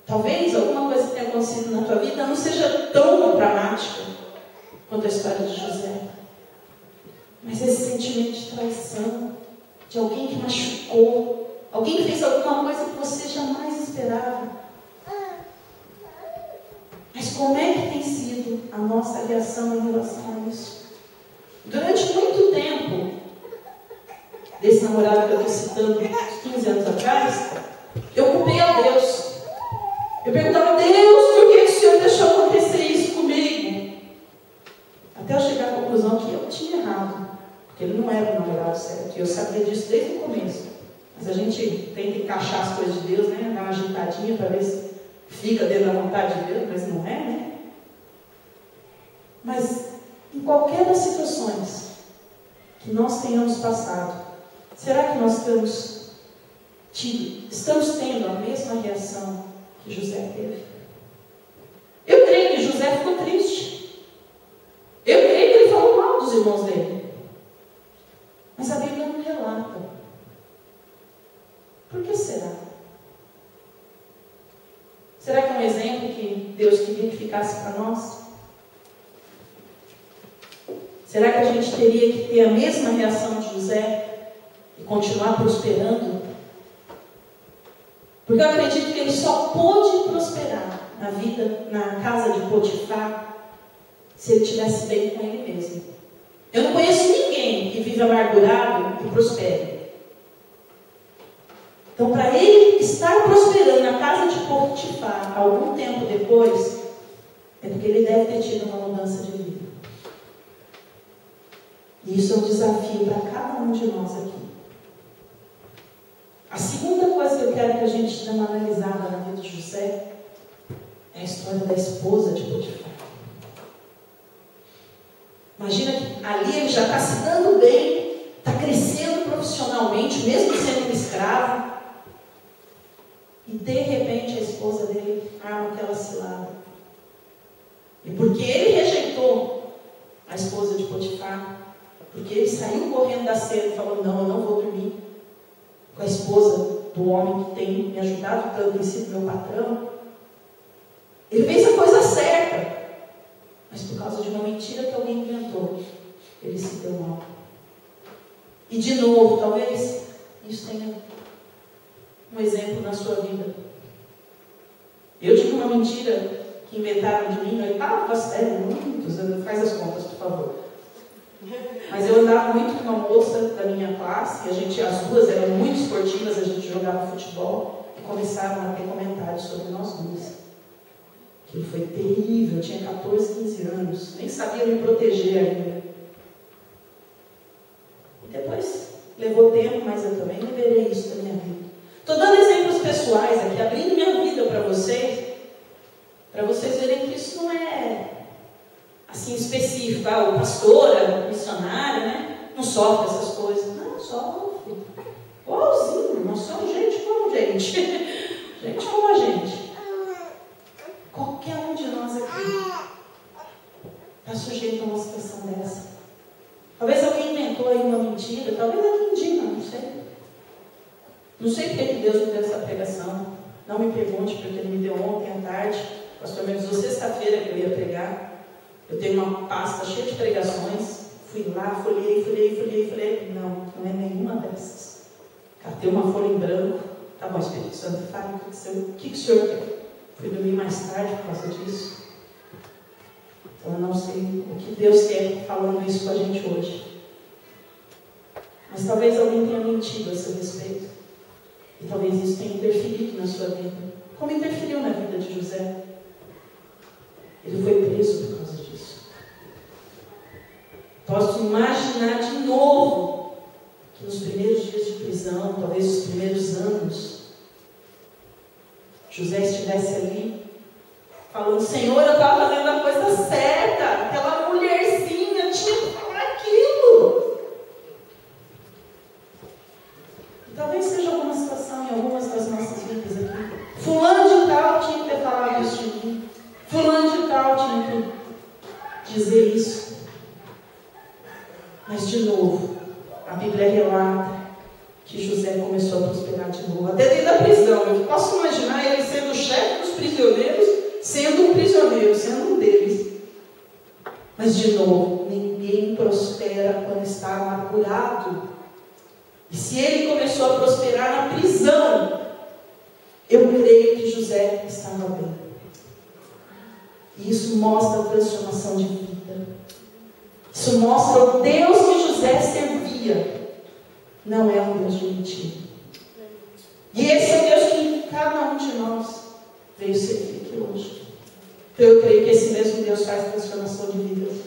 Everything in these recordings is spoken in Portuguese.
Talvez alguma coisa que tenha acontecido na tua vida não seja tão dramática quanto a história de José. Mas esse sentimento de traição, de alguém que machucou, alguém que fez alguma coisa que você jamais esperava. Mas como é que tem sido a nossa reação em relação a isso? Durante muito tempo, desse namorado que eu estou citando, uns 15 anos atrás, eu culpei a Deus. Eu perguntava: Deus, por que o Senhor deixou acontecer isso comigo? Até eu chegar à conclusão que eu tinha errado, porque ele não era o namorado certo, e eu sabia disso desde o começo. Mas a gente tenta encaixar as coisas de Deus, né? Dar uma ajeitadinha para ver se fica dentro da vontade de Deus, mas não é, né? Mas em qualquer das situações que nós tenhamos passado, será que nós estamos tendo a mesma reação que José teve? Eu creio que José ficou triste. Eu creio que ele falou mal dos irmãos dele. Mas a Bíblia não relata. Por que será? Será que é um exemplo que Deus queria que ficasse para nós? Será que a gente teria que ter a mesma reação de José e continuar prosperando? Porque eu acredito que ele só pôde prosperar na vida, na casa de Potifar, se ele estivesse bem com ele mesmo. Eu não conheço ninguém que vive amargurado e prospere. Então, para ele estar prosperando na casa de Potifar algum tempo depois, é porque ele deve ter tido uma mudança de vida. E isso é um desafio para cada um de nós aqui. A segunda coisa que eu quero que a gente dê uma analisada na vida de José é a história da esposa de Potifar. Imagina que ali ele já está se dando bem, está crescendo profissionalmente, mesmo sendo um escravo. E de repente a esposa dele arma aquela cilada. E porque ele rejeitou a esposa de Potifar, porque ele saiu correndo da cena e falou: não, eu não vou dormir com a esposa do homem que tem me ajudado tanto, tem sido meu patrão. Ele fez a coisa certa, mas por causa de uma mentira que alguém inventou, ele se deu mal. E de novo, talvez isso tenha um exemplo na sua vida. Eu tive uma mentira que inventaram de mim na oitava série, muitos anos, faz as contas, por favor. Mas eu andava muito com uma moça da minha classe, e as duas eram muito esportivas, a gente jogava futebol, e começaram a ter comentários sobre nós duas. Aquilo foi terrível, eu tinha 14, 15 anos, nem sabia me proteger ainda. E depois, levou tempo, mas eu também liberei isso da minha vida. Estou dando exemplos pessoais aqui, abrindo minha vida para vocês verem que isso não é assim específico. O pastor, o missionário, né? Não sofre essas coisas. Não, sofre. Igualzinho, nós somos gente como gente. Gente como a gente. Qualquer um de nós aqui está sujeito a uma situação dessa. Talvez alguém inventou aí uma mentira, talvez alguém diga, não sei. Não sei porque que Deus me deu essa pregação. Não me pergunte, porque Ele me deu ontem à tarde. O pastor me avisou sexta-feira que eu ia pregar. Eu tenho uma pasta cheia de pregações. Fui lá, folhei. Não é nenhuma dessas. Catei uma folha em branco. Tá bom, Espírito Santo, fala o que o senhor quer. Fui dormir mais tarde por causa disso. Então eu não sei o que Deus quer falando isso com a gente hoje. Mas talvez alguém tenha mentido a seu respeito. E talvez isso tenha interferido na sua vida. Como interferiu na vida de José? Ele foi preso por causa disso. Posso imaginar de novo que nos primeiros dias de prisão, talvez os primeiros anos, José estivesse ali falando: Senhor, eu estava fazendo a coisa certa, aquela mulherzinha tinha que falar aquilo. E talvez seja alguma situação em algumas das nossas vidas aqui. Fulano de tal tinha que ter falado isso de mim. Fulano de tal tinha que dizer isso. Mas de novo, a Bíblia relata que José começou a prosperar de novo, até dentro da prisão. Eu posso imaginar ele sendo o chefe dos Mas, de novo, ninguém prospera quando está amargurado. E se ele começou a prosperar na prisão, eu creio que José estava bem. E isso mostra a transformação de vida. Isso mostra o Deus que José servia. Não é um Deus de mentira. E esse é o Deus que cada um de nós veio servir aqui hoje. Então eu creio que esse mesmo Deus faz transformação de vidas.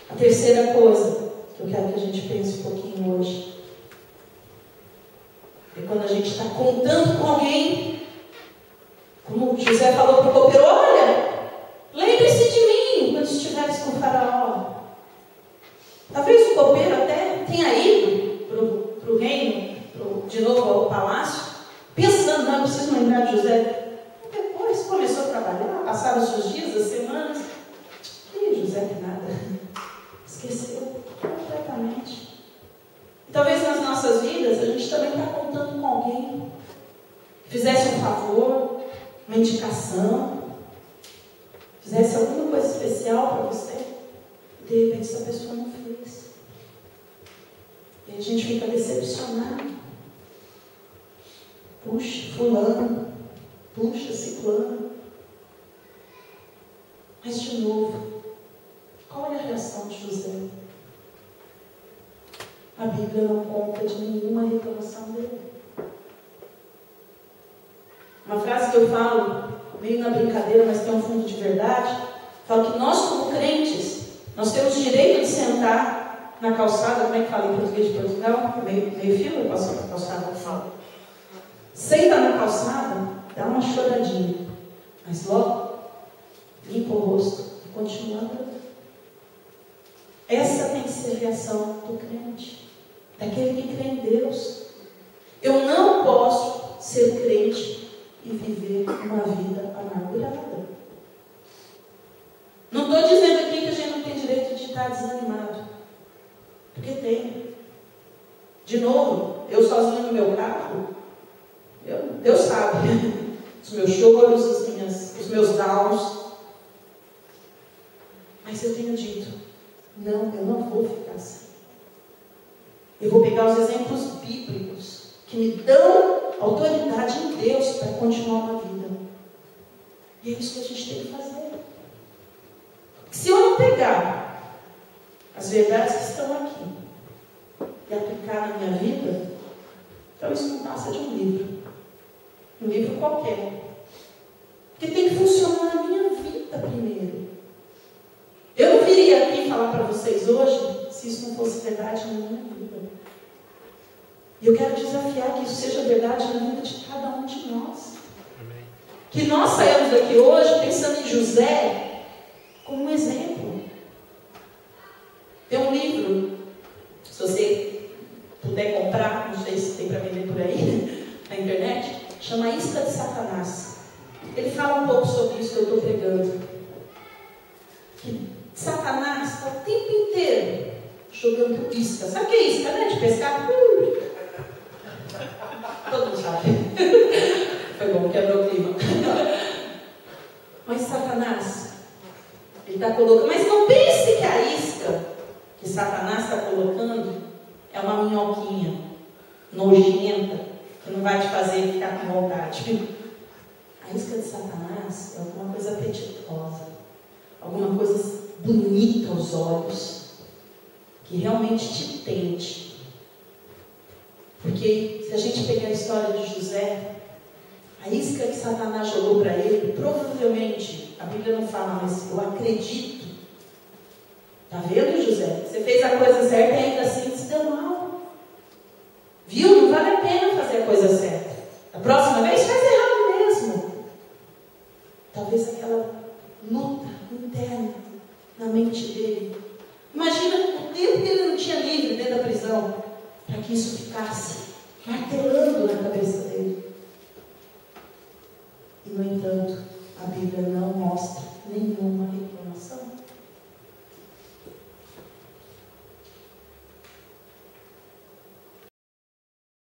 A terceira coisa que eu quero que a gente pense um pouquinho hoje é quando a gente está contando com alguém, como José falou para o copeiro: olha, lembre-se de mim quando estiveres com o faraó. Talvez o copeiro até tenha ido para o reino, de novo ao palácio, pensando: não, eu preciso lembrar de José. Depois começou a trabalhar, passaram os seus dias, as semanas. E José que nada, esqueceu completamente. E talvez nas nossas vidas a gente também está contando com alguém que fizesse um favor, uma indicação, fizesse alguma coisa especial para você, e de repente essa pessoa não fez. E a gente fica decepcionado. Puxa, fulano, puxa, ciclano. Mas de novo, qual é a reação de José? A Bíblia não conta de nenhuma reclamação dele. Uma frase que eu falo, meio na brincadeira, mas tem um fundo de verdade, falo que nós, como crentes, nós temos o direito de sentar na calçada. Como é que fala em português de Portugal? Meio fio, eu posso ir na calçada, eu falo. Senta na calçada, dá uma choradinha, mas logo limpa o rosto e continua andando. Essa tem que ser a reação do crente, daquele que crê em Deus. Eu não posso ser crente e viver uma vida amargurada. Não estou dizendo aqui que a gente não tem direito de estar desanimado, porque tem. De novo, eu sozinho no meu carro, Deus sabe, os meus choros, os meus downs. Mas eu tenho dito: não, eu não vou ficar assim. Eu vou pegar os exemplos bíblicos que me dão autoridade em Deus para continuar uma vida. E é isso que a gente tem que fazer. Se eu não pegar as verdades que estão aqui e aplicar na minha vida, então isso não passa de um livro. Um livro qualquer. Porque tem que funcionar na minha vida primeiro. Eu não viria aqui falar para vocês hoje se isso não fosse verdade na minha vida. E eu quero desafiar que isso seja verdade na vida de cada um de nós. Amém. Que nós saímos daqui hoje pensando em José como um exemplo. Tem um livro, se você puder comprar, não sei se tem para vender por aí, na internet, chama Isca de Satanás. Ele fala um pouco sobre isso que eu estou pregando. Que Satanás está o tempo inteiro jogando isca. Sabe o que é isca, né? De pescar? Todo mundo sabe. Foi bom, quebrou o clima. Mas Satanás, ele está colocando. Mas não pense que a isca que Satanás está colocando é uma minhoquinha nojenta que não vai te fazer ficar com vontade. A isca de Satanás é alguma coisa apetitosa, alguma coisa bonita aos olhos, que realmente te tente. Porque se a gente pegar a história de José, a isca que Satanás jogou para ele, provavelmente, a Bíblia não fala, mas eu acredito. Está vendo, José? Você fez a coisa certa e ainda assim se deu mal. Viu? Não vale a